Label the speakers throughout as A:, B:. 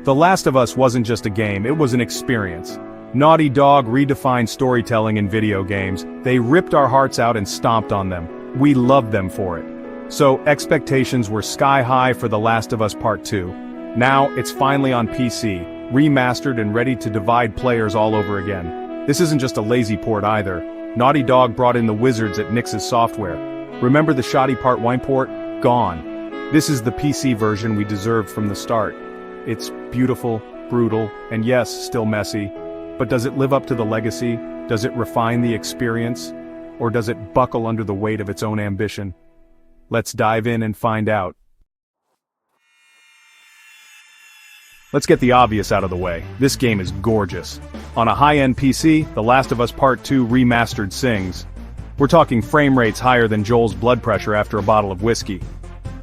A: The Last of Us wasn't just a game, it was an experience. Naughty Dog redefined storytelling in video games. They ripped our hearts out and stomped on them. We loved them for it. So, expectations were sky high for The Last of Us Part 2. Now, it's finally on PC, remastered and ready to divide players all over again. This isn't just a lazy port either. Naughty Dog brought in the wizards at Nix's Software. Remember the shoddy Part 1 port? Gone. This is the PC version we deserved from the start. It's beautiful, brutal, and yes, still messy. But does it live up to the legacy? Does it refine the experience? Or does it buckle under the weight of its own ambition? Let's dive in and find out. Let's get the obvious out of the way. This game is gorgeous. On a high-end PC, The Last of Us Part 2 Remastered sings. We're talking frame rates higher than Joel's blood pressure after a bottle of whiskey.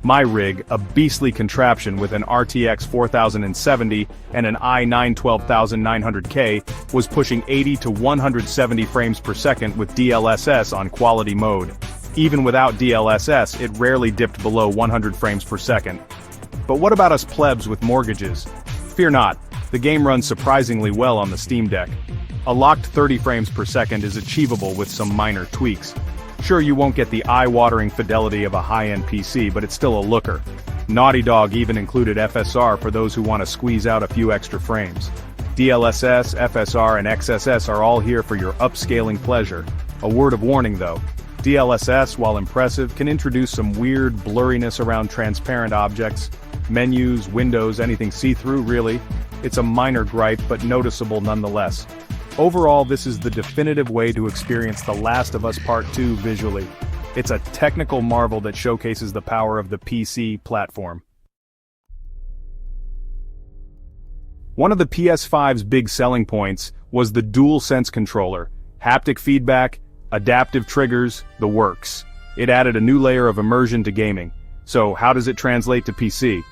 A: My rig, a beastly contraption with an RTX 4070 and an i9 12900K, was pushing 80 to 170 frames per second with DLSS on quality mode. Even without DLSS, it rarely dipped below 100 frames per second. But what about us plebs with mortgages? Fear not, the game runs surprisingly well on the Steam Deck. A locked 30 frames per second is achievable with some minor tweaks. Sure, you won't get the eye-watering fidelity of a high-end PC, but it's still a looker. Naughty Dog even included FSR for those who want to squeeze out a few extra frames. DLSS, FSR, and XSS are all here for your upscaling pleasure. A word of warning though, DLSS, while impressive, can introduce some weird blurriness around transparent objects, menus, windows, anything see-through really. It's a minor gripe but noticeable nonetheless. Overall, this is the definitive way to experience The Last of Us Part 2 visually. It's a technical marvel that showcases the power of the PC platform. One of the PS5's big selling points was the DualSense controller. Haptic feedback, adaptive triggers, the works. It added a new layer of immersion to gaming. So, how does it translate to PC?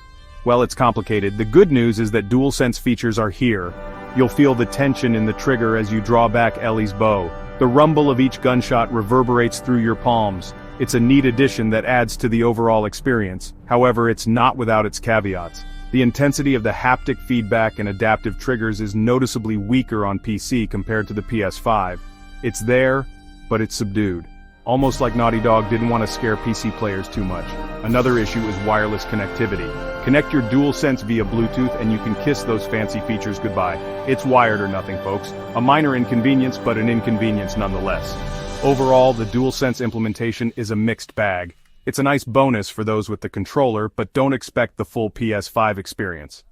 A: Well, it's complicated. The good news is that DualSense features are here. You'll feel the tension in the trigger as you draw back Ellie's bow. The rumble of each gunshot reverberates through your palms. It's a neat addition that adds to the overall experience. However, it's not without its caveats. The intensity of the haptic feedback and adaptive triggers is noticeably weaker on PC compared to the PS5. It's there, but it's subdued. Almost like Naughty Dog didn't want to scare PC players too much. Another issue is wireless connectivity. Connect your DualSense via Bluetooth and you can kiss those fancy features goodbye. It's wired or nothing, folks. A minor inconvenience, but an inconvenience nonetheless. Overall, the DualSense implementation is a mixed bag. It's a nice bonus for those with the controller, but don't expect the full PS5 experience.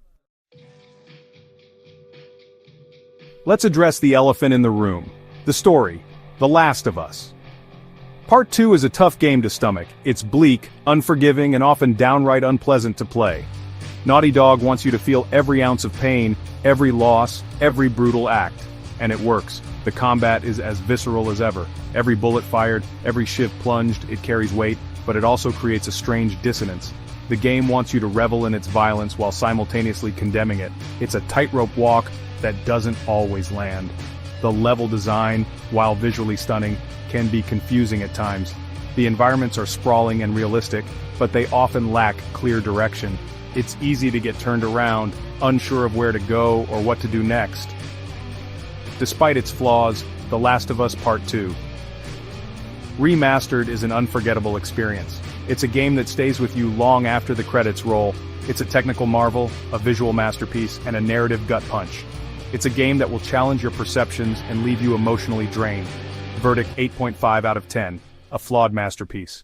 A: Let's address the elephant in the room. The story. The Last of Us. Part 2 is a tough game to stomach. It's bleak, unforgiving, and often downright unpleasant to play. Naughty Dog wants you to feel every ounce of pain, every loss, every brutal act. And it works. The combat is as visceral as ever. Every bullet fired, every shiv plunged, it carries weight, but it also creates a strange dissonance. The game wants you to revel in its violence while simultaneously condemning it. It's a tightrope walk that doesn't always land. The level design, while visually stunning, can be confusing at times. The environments are sprawling and realistic, but they often lack clear direction. It's easy to get turned around, unsure of where to go or what to do next. Despite its flaws, The Last of Us Part 2 Remastered is an unforgettable experience. It's a game that stays with you long after the credits roll. It's a technical marvel, a visual masterpiece, and a narrative gut punch. It's a game that will challenge your perceptions and leave you emotionally drained. Verdict 8.5 out of 10, a flawed masterpiece.